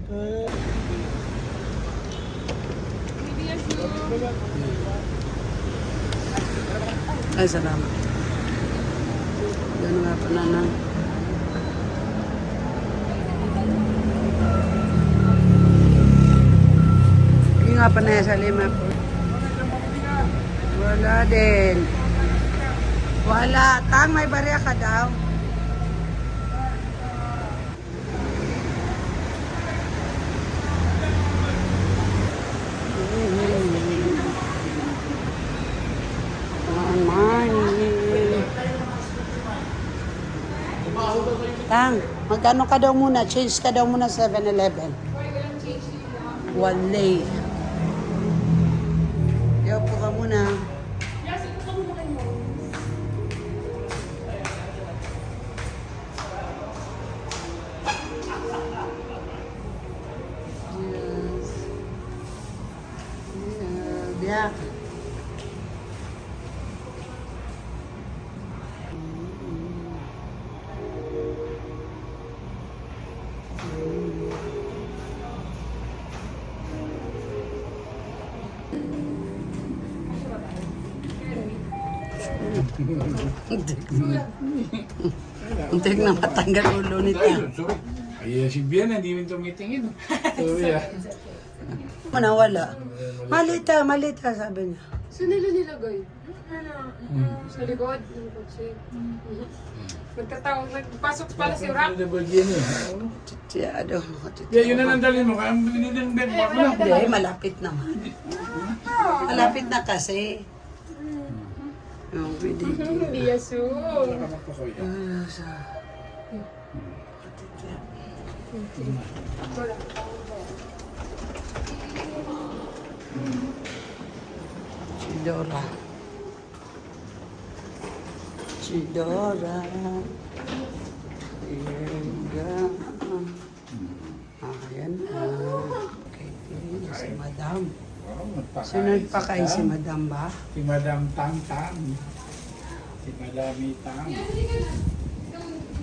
Ay, salamat. Ganun nga pa na. Hindi nga pa na sa lima po. Wala din. Wala. Tang, may barya ka daw. Tang, magkano ka daw muna? Change ka daw muna 7-Eleven. Wale. Yopo ka muna. Yes. Yeah. Untik na matanggal ulo nito. Ay, si Bian, hindi rin tumitingin. Manawala. Malita, malita, sabi niya. Saan nila nilagay? Sa likod ng kotse. Nagpasok pala si Rock. Siya, ano. Yeah, yun na nandalin mo. Kaya binigyan ng bed mo na. Hindi, malapit naman. Malapit na kasi. Yung pwede. Hindi yaso. Chidora. Chidora. Ayan na. Okay, si Madam. Sunod pa kayo si Madam ba? Si Madam Tang Tang. Si Madami Tang. Hindi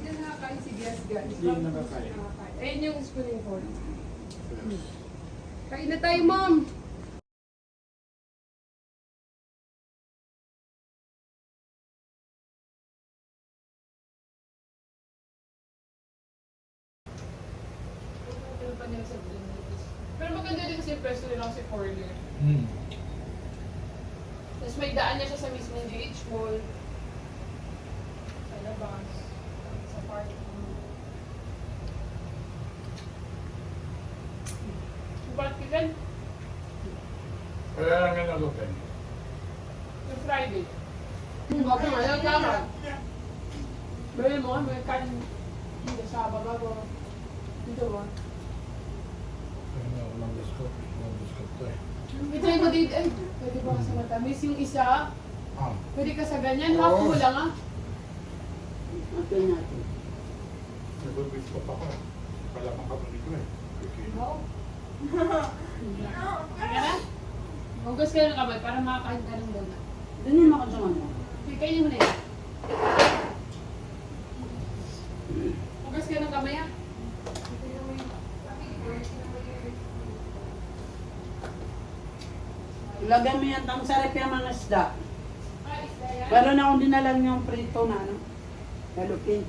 na nakakain si Bias guys. Hindi na nakakain. Ayun yung spooning fork. Kain na tayo, Mom! Pero maganda din kasi yung pwesto nilang si Corner. Tapos may daan niya siya sa mismong GH Mall. Sa labas. Sa parking. Parking kan? Kaya lang nga nag-open. Yung Friday. Bago nga lang tama. Bili mo, may kanin dito sa bago. Dito mo. Kaya nga walang biskot. Walang biskot to eh. I-try mo dito. Ay, pwede ba sa matamis yung isa? Ah. Pwede ka sa ganyan. Half mo lang ah. Okay natin. Nag-biskot ako. Kala pang kapatid ko eh. Oo. Kaya na? Hugas kayo ng kamay para makakain ka ng donut. Ganyan ako sa ano. Okay, kainin mo na yan. Hugas kayo ng kamay ah. Ilagay mo yan tang sarap yung mga isda. Ah, isda yan. Pero na kung dinalang yung prito na ano. Galupin.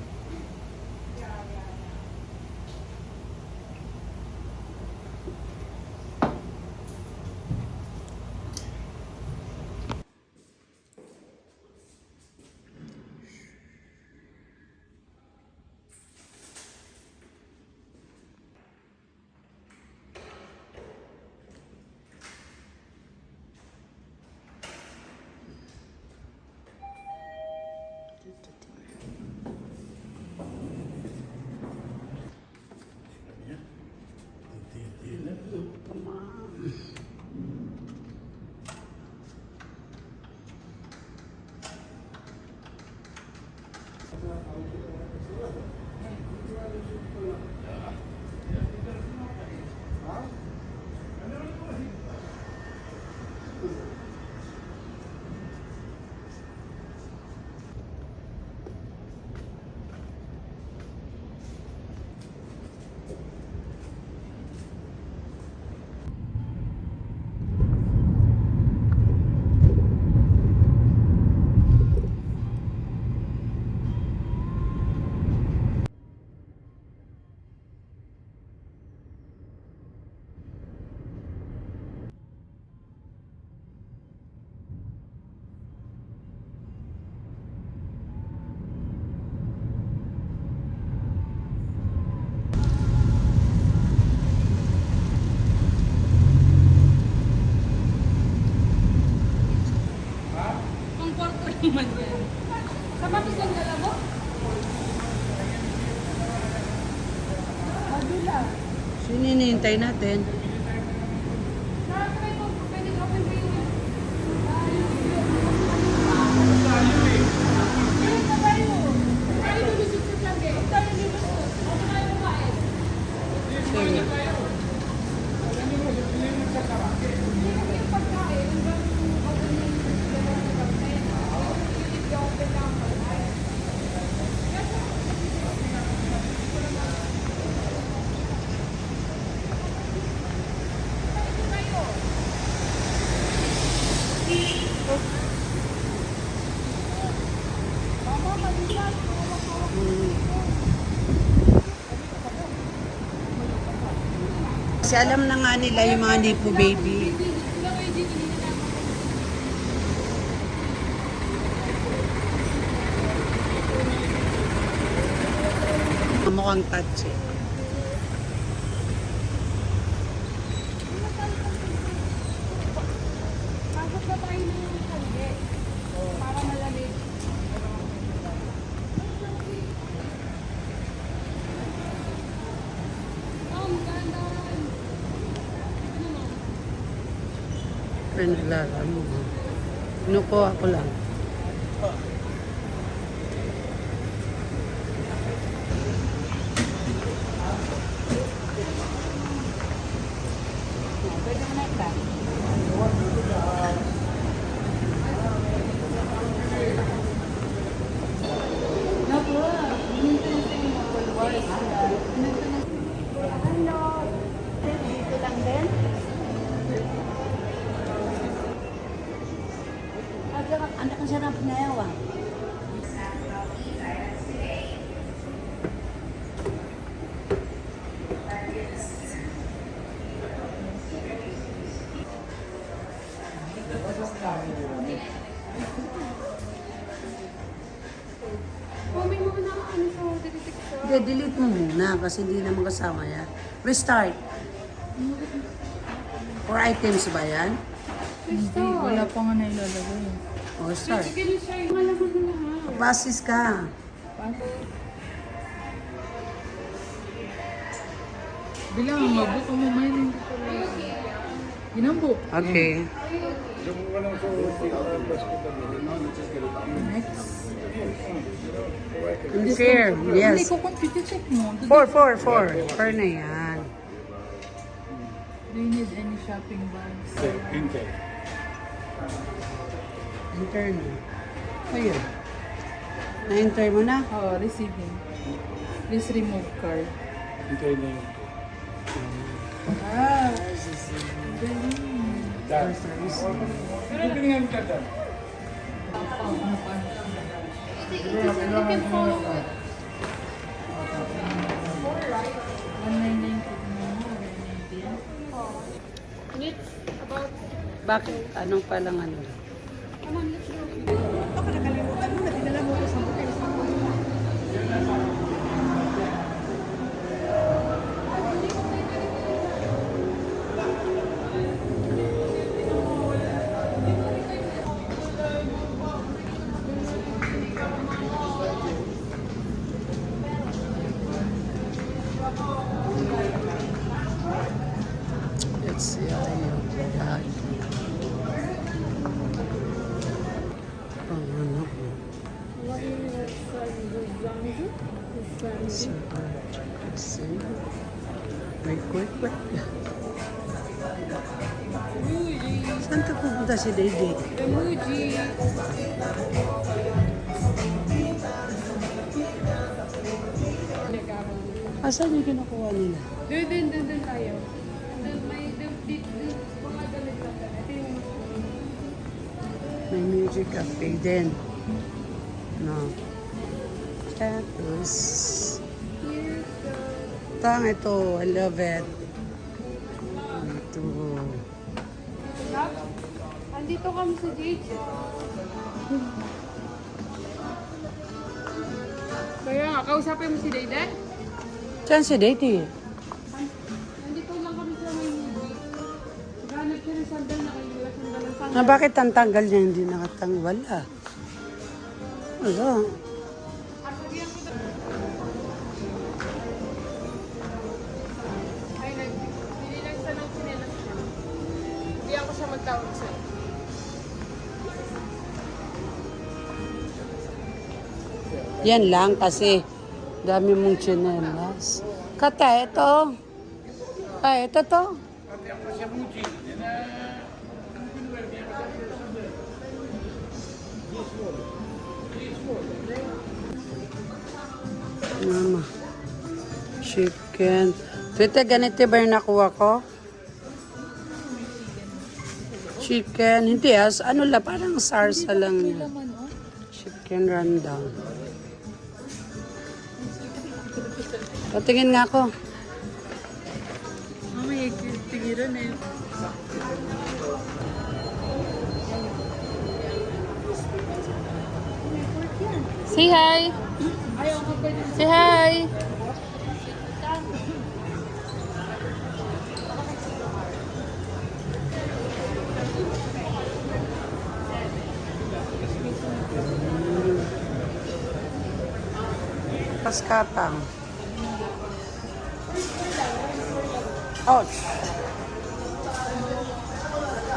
Hinihintay natin. Sige. Kasi alam na nga nila yung mga Nipo baby. Mukhang touch eh. Pasok na tayo ng kalye. Para malamig. Ay, naglalaro. Kinukuha ko lang. Pwede mo na ita. Dito lang din. Anak ang sarap na yawa. May mga ano sa titik sa... Hindi, delete mo muna kasi hindi naman kasama yan. Restart. Or items ba yan? Hindi, wala pa nga nailalagay. O, start. Sige, siya yung malaman mo lahat. Basis ka. Bilang ang mabuto mo, may hindi ko lang. Ginambo. Okay. Next. Fair, Hindi yes. ko compute check mo. 4 na yan. Do you need any shopping bags? Intake. Enter na. Ayun. Na-enter mo na? Oh, receiving. Please remove card. Intake na yun. Ah, Done. Ano pinigyan ka dyan? It's about... Bakit? Anong palang ano? Come on, let's go. Let's see. Ayun. Yan. Ano? Wait. Saan ka pupunta si Dede? Emoji. Asan yung kinukuha nila? Doon tayo. Doon may mga damit lang. Ito yung... May music cafe din. No. Tapos, Here's the... tang ito. I love it. Ito. Andito kami sa JJ. Kaya nga, kausapin mo si Dayday? Saan si Dede? Nandito lang kami sa may movie. Ganap siya ng sandal na kayo. Wala sandal ng sandal. Na bakit ang tanggal niya hindi nakatanggal? Wala. Wala. Ay, tawag sa'yo. Yan lang kasi dami mong chinelas. Kata, ito. Ay, ito to. Mama. Chicken. Twitter, ganito ba yung nakuha ko? Chicken. Hindi ano lang, parang sarsa lang yan. Chicken rundown. Patingin nga ako. Mamaya, tigiran eh. Say hi! Say hi! Paskatang. Ouch!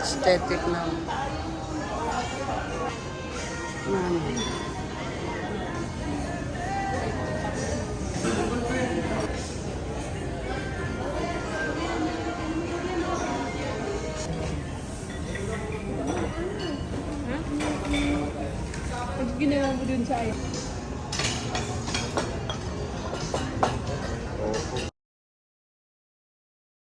Aesthetic na. Pag ginawa mo dun sa